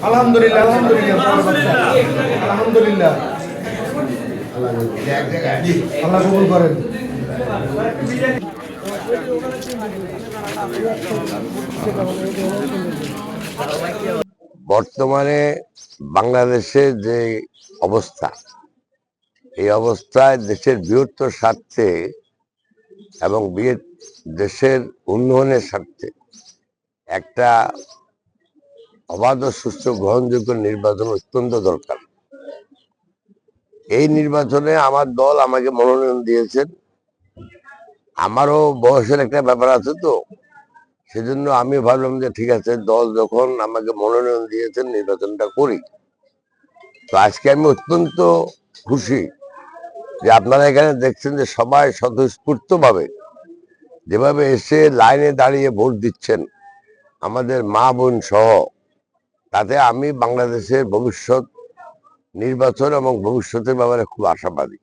আলহামদুলিল্লাহ আলহামদুলিল্লাহ আলহামদুলিল্লাহ। আল্লাহ কবুল করেন। বর্তমানে বাংলাদেশের যে অবস্থা, এই অবস্থায় দেশের বৃহত্তর স্বার্থে এবং দেশের উন্নয়নের স্বার্থে একটা অবাধ ও সুষ্ঠু গ্রহণযোগ্য নির্বাচন অত্যন্ত দরকার। এই নির্বাচনে আমার দল আমাকে মনোনয়ন দিয়েছেন। আমারও বয়সের একটা ব্যাপার আছে, তো সেজন্য আমি ভাবলাম যে ঠিক আছে, দল যখন আমাকে মনোনয়ন দিয়েছেন নির্বাচনটা করি। তো আজকে আমি অত্যন্ত খুশি যে আপনারা এখানে দেখছেন যে সবাই স্বতঃস্ফূর্ত ভাবে যেভাবে এসে লাইনে দাঁড়িয়ে ভোট দিচ্ছেন, আমাদের মা বোন সহ, তাতে আমি বাংলাদেশের ভবিষ্যৎ নির্বাচন এবং ভবিষ্যতের ব্যাপারে খুব আশাবাদী।